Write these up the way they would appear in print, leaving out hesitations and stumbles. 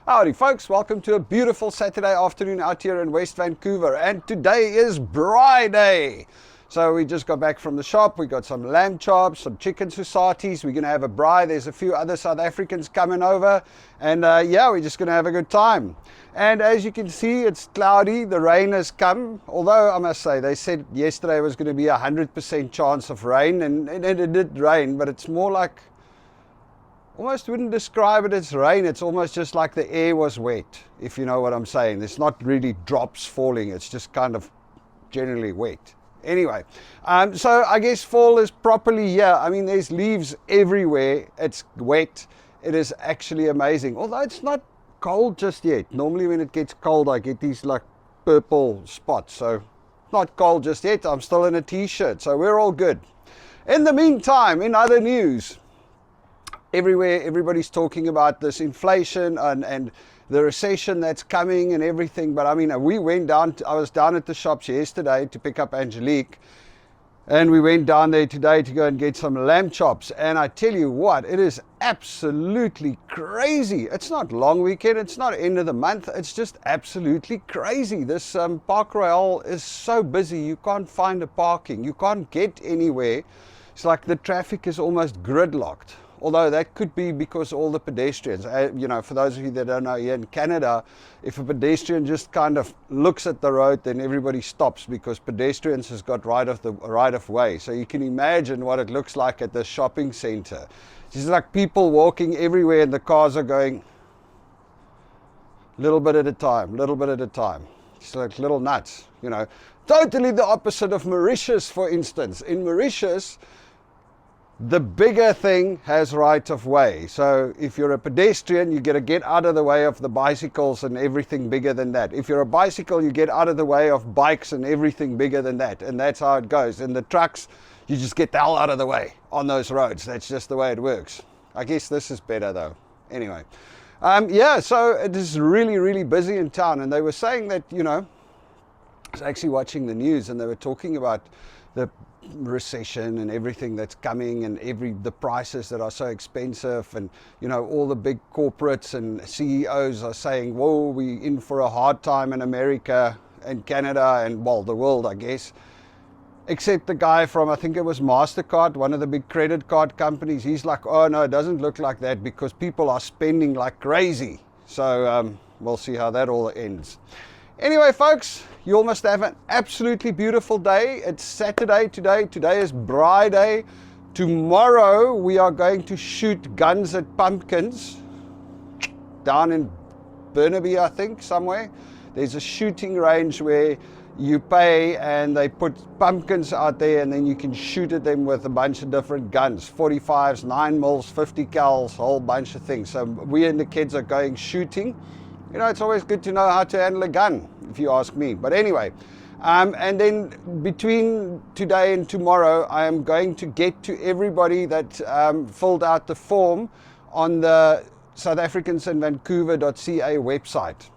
Howdy folks, welcome to a beautiful Saturday afternoon out here in West Vancouver, and today is Braai Day. So we just got back from the shop. We got some lamb chops, some chicken sausages. We're going to have a braai. There's a few other South Africans coming over, and yeah, we're just going to have a good time. And as you can see, it's cloudy. The rain has come, although I must say they said yesterday was going to be 100% chance of rain, and it did rain, but it's more like, almost wouldn't describe it as rain. It's almost just like the air was wet, if you know what I'm saying. There's not really drops falling. It's just kind of generally wet. Anyway, so I guess fall is properly here. I mean, there's leaves everywhere. It's wet. It is actually amazing. Although it's not cold just yet. Normally when it gets cold, I get these like purple spots. So not cold just yet. I'm still in a t-shirt, so we're all good. In the meantime, in other news, everywhere, everybody's talking about this inflation and the recession that's coming and everything. But I mean, we went down, I was down at the shops yesterday to pick up Angelique. And we went down there today to go and get some lamb chops. And I tell you what, it is absolutely crazy. It's not long weekend, it's not end of the month. It's just absolutely crazy. This Park Royale is so busy, you can't find a parking. You can't get anywhere. It's like the traffic is almost gridlocked. Although that could be because all the pedestrians, you know, for those of you that don't know, here in Canada, if a pedestrian just kind of looks at the road, then everybody stops because pedestrians has got right of way. So you can imagine what it looks like at the shopping center. It's just like people walking everywhere and the cars are going little bit at a time, little bit at a time. It's like little nuts, you know. Totally the opposite of Mauritius, for instance. In Mauritius, the bigger thing has right of way. So if you're a pedestrian, you got to get out of the way of the bicycles and everything bigger than that. If you're a bicycle, you get out of the way of bikes and everything bigger than that. And that's how it goes. And the trucks, you just get the hell out of the way on those roads. That's just the way it works. I guess this is better though. Anyway, yeah, so it is really, really busy in town. And they were saying that, you know, I was actually watching the news and they were talking about the recession and everything that's coming, and the prices that are so expensive, and you know, all the big corporates and CEOs are saying, whoa, we in for a hard time in America and Canada and, well, the world, I guess. Except the guy from, I think it was MasterCard, one of the big credit card companies, he's like, oh no, it doesn't look like that because people are spending like crazy. So we'll see how that all ends. Anyway, folks, you all must have an absolutely beautiful day. It's Saturday today. Today is Braai Day. Tomorrow we are going to shoot guns at pumpkins down in Burnaby, I think, somewhere. There's a shooting range where you pay and they put pumpkins out there and then you can shoot at them with a bunch of different guns. 45s, 9mm, 50 cals, a whole bunch of things. So we and the kids are going shooting. You know, it's always good to know how to handle a gun, if you ask me. But anyway, and then between today and tomorrow, I am going to get to everybody that filled out the form on the South Africans in Vancouver.ca website.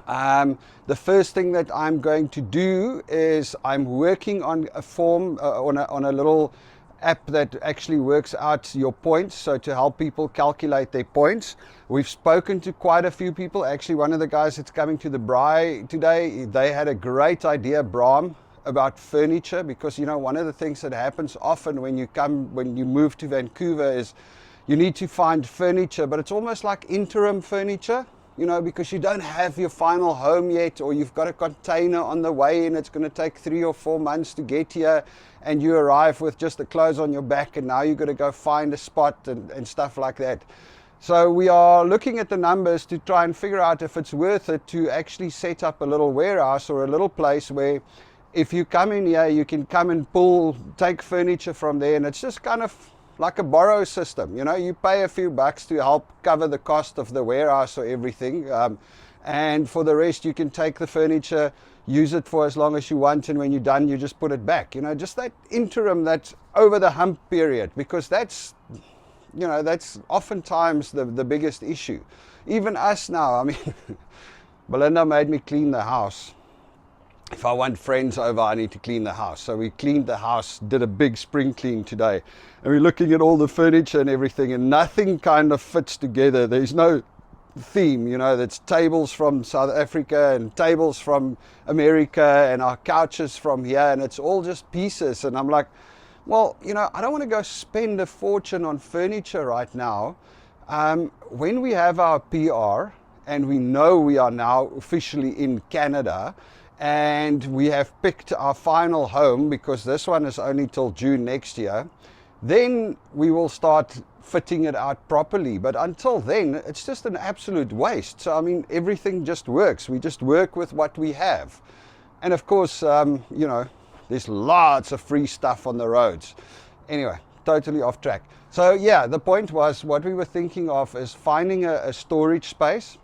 The first thing that I'm going to do is I'm working on a form, on a little app that actually works out your points, so to help people calculate their points. We've spoken to quite a few people. Actually, one of the guys that's coming to the braai today, they had a great idea, Braam, about furniture, because you know, one of the things that happens often when you move to Vancouver is you need to find furniture, but it's almost like interim furniture, you know, because you don't have your final home yet, or you've got a container on the way and it's going to take 3 or 4 months to get here, and you arrive with just the clothes on your back and now you've got to go find a spot and stuff like that. So we are looking at the numbers to try and figure out if it's worth it to actually set up a little warehouse or a little place where if you come in here, you can come and take furniture from there, and it's just kind of like a borrow system. You know, you pay a few bucks to help cover the cost of the warehouse or everything, and for the rest you can take the furniture, use it for as long as you want, and when you're done you just put it back. You know, just that interim, that over the hump period, because that's, you know, that's oftentimes the biggest issue. Even us now, I mean, Belinda made me clean the house. If I want friends over, I need to clean the house. So we cleaned the house, did a big spring clean today. And we're looking at all the furniture and everything, and nothing kind of fits together. There's no theme, you know, that's tables from South Africa and tables from America and our couches from here, and it's all just pieces. And I'm like, well, you know, I don't want to go spend a fortune on furniture right now. When we have our PR and we know we are now officially in Canada and we have picked our final home, because this one is only till June next year, then we will start fitting it out properly. But until then, it's just an absolute waste. So, I mean, everything just works. We just work with what we have. And of course, you know, there's lots of free stuff on the roads. Anyway, totally off track. So yeah, the point was, what we were thinking of is finding a storage space,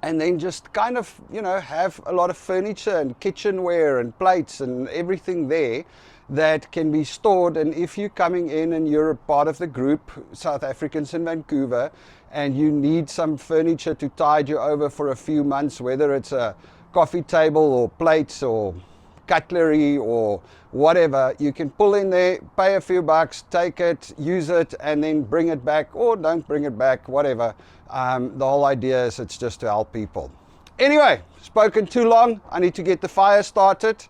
and then just kind of, you know, have a lot of furniture and kitchenware and plates and everything there that can be stored. And if you're coming in and you're a part of the group, South Africans in Vancouver, and you need some furniture to tide you over for a few months, whether it's a coffee table or plates or cutlery or whatever, you can pull in there, pay a few bucks, take it, use it, and then bring it back, or don't bring it back, whatever. The whole idea is it's just to help people. Anyway, spoken too long. I need to get the fire started.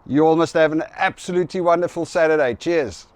You all must have an absolutely wonderful Saturday. Cheers.